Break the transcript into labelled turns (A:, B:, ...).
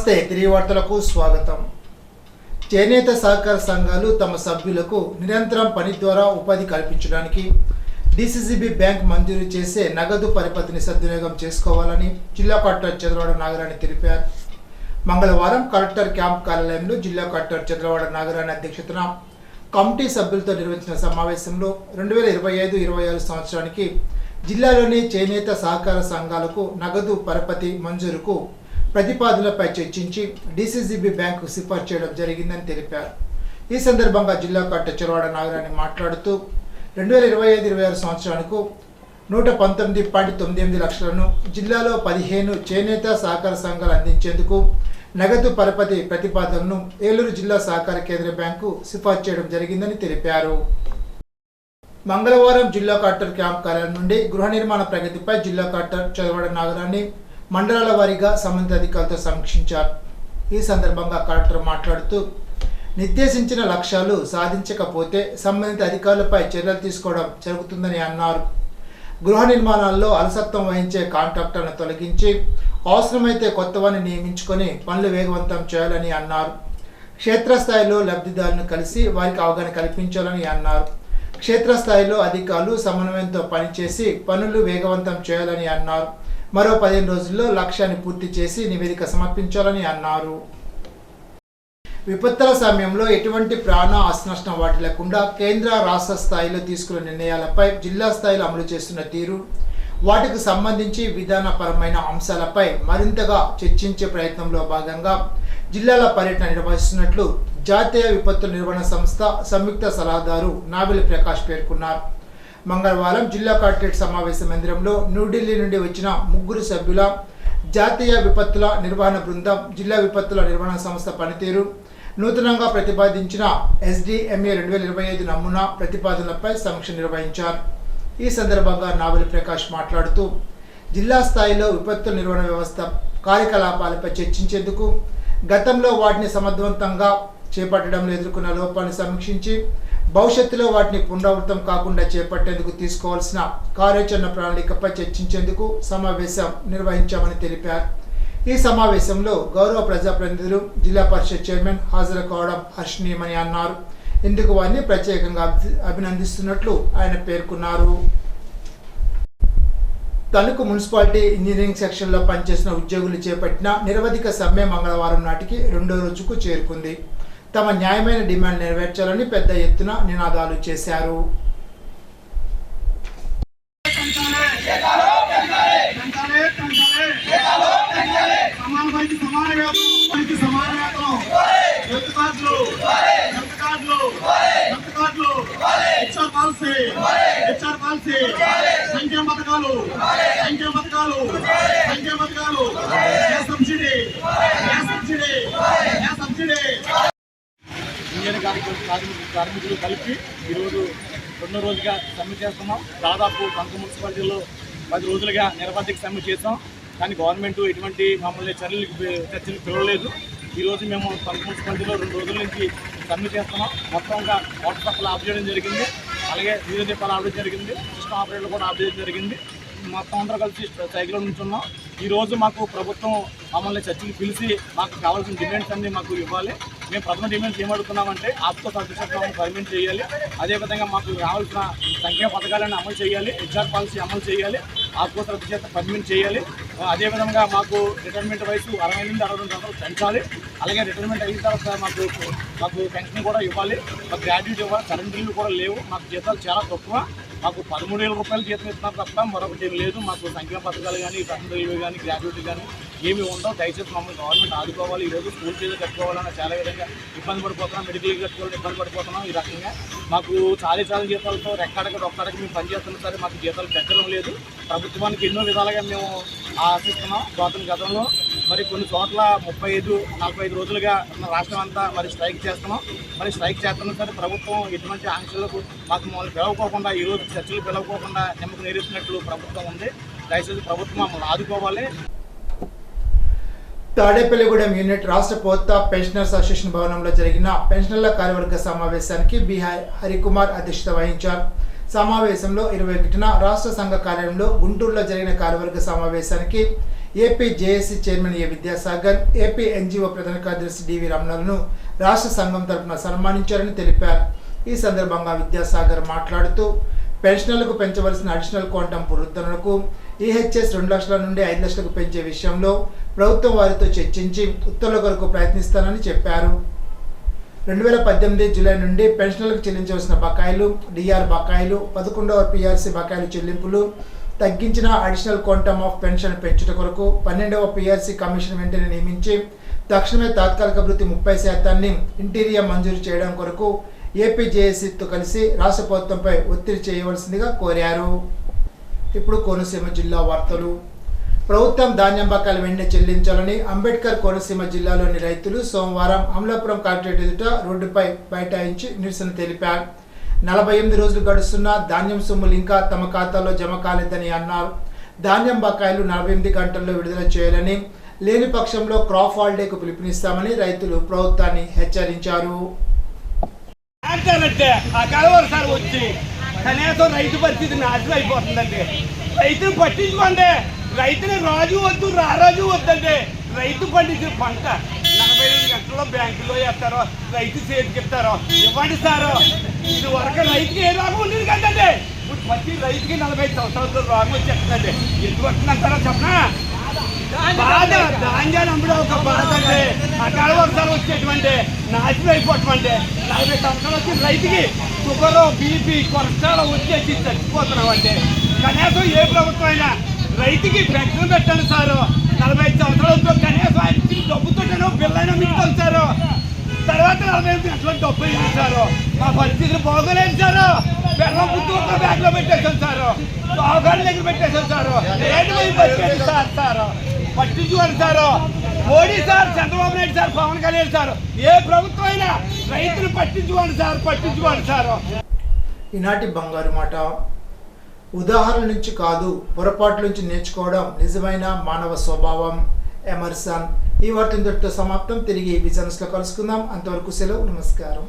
A: నమస్తే తిరిగి వార్తలకు స్వాగతం. చేనేత సహకార సంఘాలు తమ సభ్యులకు నిరంతరం పని ద్వారా ఉపాధి కల్పించడానికి డిసిసిబి బ్యాంక్ మంజూరు చేసే నగదు పరిపతిని సద్వినియోగం చేసుకోవాలని జిల్లా కలెక్టర్ చంద్రవాడ నాగరాణి తెలిపారు. మంగళవారం కలెక్టర్ క్యాంప్ కార్యాలయంలో జిల్లా కలెక్టర్ చంద్రవాడ నాగరాణి అధ్యక్షతన కమిటీ సభ్యులతో నిర్వహించిన సమావేశంలో 2025-26 సంవత్సరానికి జిల్లాలోని చేనేత సహకార సంఘాలకు నగదు పరపతి మంజూరుకు ప్రతిపాదనలపై చర్చించి డిసిసిబి బ్యాంకు సిఫార్సు చేయడం జరిగిందని తెలిపారు. ఈ సందర్భంగా జిల్లా కలెక్టర్ చంద్రవాడ నాగరాణి మాట్లాడుతూ 2025-26 సంవత్సరానికి 119.98 లక్షలను జిల్లాలో 15 చేనేత సహకార సంఘాలు అందించేందుకు నగదు పరపతి ప్రతిపాదనను ఏలూరు జిల్లా సహకార కేంద్ర బ్యాంకు సిఫార్సు చేయడం జరిగిందని తెలిపారు. మంగళవారం జిల్లా కలెక్టర్ క్యాంప్ కార్యాలయం నుండి గృహ నిర్మాణ ప్రగతిపై జిల్లా కలెక్టర్ చంద్రవాడ నాగరాణి మండలాల వారీగా సంబంధిత అధికారులతో సమీక్షించారు. ఈ సందర్భంగా కలెక్టర్ మాట్లాడుతూ నిర్దేశించిన లక్ష్యాలు సాధించకపోతే సంబంధిత అధికారులపై చర్యలు తీసుకోవడం జరుగుతుందని అన్నారు. గృహ నిర్మాణాల్లో అలసత్వం వహించే కాంట్రాక్టర్లను తొలగించి అవసరమైతే కొత్తవారిని నియమించుకొని పనులు వేగవంతం చేయాలని అన్నారు. క్షేత్రస్థాయిలో లబ్ధిదారులను కలిసి వారికి అవగాహన కల్పించాలని అన్నారు. క్షేత్రస్థాయిలో అధికారులు సమన్వయంతో పనిచేసి పనులు వేగవంతం చేయాలని అన్నారు. మరో 15 రోజుల్లో లక్ష్యాన్ని పూర్తి చేసి నివేదిక సమర్పించాలని అన్నారు. విపత్తుల సమయంలో ఎటువంటి ప్రాణ ఆస్తి వాటి లేకుండా కేంద్ర రాష్ట్ర స్థాయిలో తీసుకున్న నిర్ణయాలపై జిల్లా స్థాయిలో అమలు చేస్తున్న తీరు, వాటికి సంబంధించి విధానపరమైన అంశాలపై మరింతగా చర్చించే ప్రయత్నంలో భాగంగా జిల్లాల పర్యటన నిర్వహిస్తున్నట్లు జాతీయ విపత్తుల నిర్వహణ సంస్థ సంయుక్త సలహాదారు నావెలి ప్రకాష్ పేర్కొన్నారు. మంగళవారం జిల్లా కలెక్టరేట్ సమావేశ మందిరంలో న్యూఢిల్లీ నుండి వచ్చిన 3 సభ్యుల జాతీయ విపత్తుల నిర్వహణ బృందం జిల్లా విపత్తుల నిర్వహణ సంస్థ పనితీరు, నూతనంగా ప్రతిపాదించిన SDMA 2025 నమూనా ప్రతిపాదనలపై సమీక్ష నిర్వహించారు. ఈ సందర్భంగా నావెలి ప్రకాష్ మాట్లాడుతూ జిల్లా స్థాయిలో విపత్తుల నిర్వహణ వ్యవస్థ కార్యకలాపాలపై చర్చించేందుకు గతంలో వాటిని సమర్థవంతంగా చేపట్టడంలో ఎదుర్కొన్న లోపాలను సమీక్షించి భవిష్యత్తులో వాటిని పునరావృతం కాకుండా చేపట్టేందుకు తీసుకోవాల్సిన కార్యాచరణ ప్రణాళికపై చర్చించేందుకు సమావేశం నిర్వహించామని తెలిపారు. ఈ సమావేశంలో గౌరవ ప్రజాప్రతినిధులు, జిల్లా పరిషత్ చైర్మన్ హాజరు కావడం హర్షణీయమని అన్నారు. ఇందుకు వారిని ప్రత్యేకంగా అభినందిస్తున్నట్లు ఆయన పేర్కొన్నారు. తణుకు మున్సిపాలిటీ ఇంజనీరింగ్ సెక్షన్లో పనిచేసిన ఉద్యోగులు చేపట్టిన నిరవధిక సమ్మె మంగళవారం నాటికి 2వ రోజుకు చేరుకుంది. తమ న్యాయమైన డిమాండ్ నెరవేర్చాలని పెద్ద ఎత్తున నినాదాలు చేశారు.
B: ఇంజనీరింగ్ కార్మికులు కలిపి ఈరోజు 2వ రోజుగా సమ్మె చేస్తున్నాం. దాదాపు తణుకు మున్సిపాలిటీలో 10 రోజులుగా నిరవధిక సమ్మె చేస్తాం. కానీ గవర్నమెంట్ ఎటువంటి మమ్మల్ని చర్చలు పిలవలేదు. ఈరోజు మేము తణుకు మున్సిపాలిటీలో 2 రోజుల నుంచి సమ్మె చేస్తున్నాం. మొత్తంగా వాటర్ సప్లై ఆఫ్ చేయడం జరిగింది, అలాగే వీధి దీపాలు ఆఫ్ చేయడం జరిగింది, సిస్టమ్ ఆపరేటర్లు కూడా ఆఫ్ చేయడం జరిగింది. మొత్తం అందరూ కలిసి సైకిల్లో నుంచున్నాం. ఈరోజు మాకు ప్రభుత్వం మమ్మల్ని చర్చలు పిలిచి మాకు కావాల్సిన డిమాండ్స్ అన్నీ మాకు ఇవ్వాలి. మేము ప్రథమ డిమాండ్స్ ఏమడుగుతున్నామంటే ఆప్కో సర్టిఫికేట్లను పర్మిట్ చేయాలి, అదేవిధంగా మాకు కావాల్సిన సంక్షేమ పథకాలను అమలు చేయాలి, HR పాలసీ అమలు చేయాలి, ఆప్కో సర్టిఫికేట్ పర్మిట్ చేయాలి, అదేవిధంగా మాకు రిటైర్మెంట్ వయసు 60 నుండి 62 సంవత్సరాలు పెంచాలి, అలాగే రిటైర్మెంట్ అయిన తర్వాత మాకు పెన్షన్ కూడా ఇవ్వాలి, మాకు గ్రాడ్యుయేట్ ఇవ్వాలి. కరెంట్ బిల్లు కూడా లేవు, మాకు జీతాలు చాలా తక్కువ. మాకు 13,000 రూపాయలు జీతం ఇస్తున్నారు తప్ప మరొకటి ఏమి లేదు. మాకు సంక్షేమ పథకాలు కానీ, కరెంట్ బిల్లు కానీ, గ్రాడ్యుయేట్ కానీ ఏమి ఉండవు. దయచేసి మమ్మల్ని గవర్నమెంట్ ఆదుకోవాలి. ఈరోజు స్కూల్ ఫీజు కట్టుకోవాలన్నా చాలా విధంగా ఇబ్బంది పడిపోతున్నాం, మెడికల్ కట్టుకోవాలని ఇబ్బంది పడిపోతున్నాం. ఈ రకంగా మాకు చాలా జీతాలతో ఒక్కడికి మేము పనిచేస్తున్నాం. సరే మాకు జీతాలు పెంచడం లేదు. ప్రభుత్వానికి ఎన్నో విధాలుగా మేము ఆశిస్తున్నాం. గతంలో మరి కొన్ని చోట్ల 35-45 రోజులుగా రాష్ట్రం అంతా మరి స్ట్రైక్ చేస్తున్నాం. మరి స్ట్రైక్ చేస్తున్నాం సరే ప్రభుత్వం ఎటువంటి ఆంక్షలకు మాకు మమ్మల్ని పిలవకోకుండా, ఈరోజు చర్చలు పిలవకోకుండా నెమ్మకు నేర్పినట్లు ప్రభుత్వం ఉంది. దయచేసి ప్రభుత్వం మమ్మల్ని ఆదుకోవాలి.
A: తాడేపల్లిగూడెం యూనిట్ రాష్ట్ర పోత పెన్షనర్స్ అసోసియేషన్ భవనంలో జరిగిన పెన్షనర్ల కార్యవర్గ సమావేశానికి బి హరికుమార్ అధ్యక్షత వహించారు. సమావేశంలో 21న రాష్ట్ర సంఘ కార్యాలయంలో గుంటూరులో జరిగిన కార్యవర్గ సమావేశానికి ఏపీ జేఏసీ చైర్మన్ ఏ విద్యాసాగర్, ఏపీ ఎన్జీఓ ప్రధాన కార్యదర్శి డివి రమణలను రాష్ట్ర సంఘం తరఫున సన్మానించారని తెలిపారు. ఈ సందర్భంగా విద్యాసాగర్ మాట్లాడుతూ పెన్షనర్లకు పెంచవలసిన అడిషనల్ క్వాంటం పునరుద్ధరణకు ఈహెచ్ఎస్ 2 లక్షల నుండి 5 లక్షలకు పెంచే విషయంలో ప్రభుత్వం వారితో చర్చించి ఉత్తర్వుల కొరకు ప్రయత్నిస్తానని చెప్పారు. 2018 జూలై నుండి పెన్షనర్లకు చెల్లించవలసిన బకాయిలు, డిఆర్ బకాయిలు, 11వ పిఆర్సీ బకాయిలు చెల్లింపులు తగ్గించిన అడిషనల్ క్వాంటమ్ ఆఫ్ పెన్షన్ పెంచుట కొరకు 12వ పిఆర్సీ కమిషన్ వెంటనే నియమించి తక్షణమే తాత్కాలిక వృత్తి 30% ఇంటీరియర్ మంజూరు చేయడం కొరకు ఏపీ జేఏసీతో కలిసి రాష్ట్ర ప్రభుత్వంపై ఒత్తిడి చేయవలసిందిగా కోరారు. ఇప్పుడు కోనసీమ జిల్లా వార్తలు. ప్రభుత్వం ధాన్యం బకాయిలు వెంటనే చెల్లించాలని అంబేద్కర్ కోనసీమ జిల్లాలోని రైతులు సోమవారం అమలాపురం కలెక్టరేట్ ఎదుట రోడ్డుపై బైఠాయించి నిరసన తెలిపారు. 48 రోజులు గడుస్తున్నా ధాన్యం సొమ్ములు ఇంకా తమ ఖాతాలో జమ కాలేదని అన్నారు. ధాన్యం బకాయిలు 48 గంటల్లో విడుదల చేయాలని, లేని పక్షంలో క్రాప్ హాలిడేకు పిలుపునిస్తామని రైతులు ప్రభుత్వాన్ని హెచ్చరించారు.
C: కనీసం రైతు పరిస్థితి నాశనం అయిపోతుందండి. రైతులు పట్టించుకోండి. రైతులు రాజు వద్దు, రారాజు వద్దండి. రైతు పండించిన పంట 45 గంటల్లో బ్యాంకులో వేస్తారో, రైతు చేతికి ఇస్తారో ఇవ్వండి సార్. ఇది వరకు రైతుకి ఏ రోగం ఉండేది కదండి. ఇప్పుడు ప్రతి రైతుకి 45 సంవత్సరాలతో రోగం వచ్చేస్తుందండి. ఎందుకు వస్తుందంటారో చెప్పనా? బాధ ధాన్యాన్ని అమ్మడం ఒక బాధ అండి. అకాల వర్షాలు వచ్చేటువంటి నాశనం అయిపోవటమండి. 40 సంవత్సరాలు వచ్చి రైతుకి షుగర్, బీపీ, కొలెస్ట్రాల్ వచ్చేసి చచ్చిపోతున్నామండి. కనీసం ఏ ప్రభుత్వం అయినా రైతుకి పెన్షన్ పెట్టండి సార్. 45 సంవత్సరాలతో కనీసం ఆయన డబ్బుతో బిల్లైనా మీకు సారు. తర్వాత 45 గంటల డబ్బు ఇస్తారు. మా పరిస్థితులు బాగోలేదు సారు. బెల్లం బుద్ధి ఒక బ్యాగ్ లో పెట్టేసాను సారు. దోగాళ్ళ దగ్గర పెట్టేసాను సారు. రేటు సార్ పట్టించుకోండి sir. Modi sir, Chandrababu Naidu sir, Pavan Kalyan sir, ఏ ప్రభుత్వం అయినా రైతులు పట్టించుకోండి సార్, పట్టించుకోండి సారు.
A: ఈనాటి బంగారు మాట. ఉదాహరణ నుంచి కాదు, పొరపాట్ల నుంచి నేర్చుకోవడం నిజమైన మానవ స్వభావం. ఎమర్సన్. ఈ వార్త ఇంతటితో సమాప్తం. తిరిగి విజన్స్ లో కలుసుకుందాం. అంతవరకు సెలవు. నమస్కారం.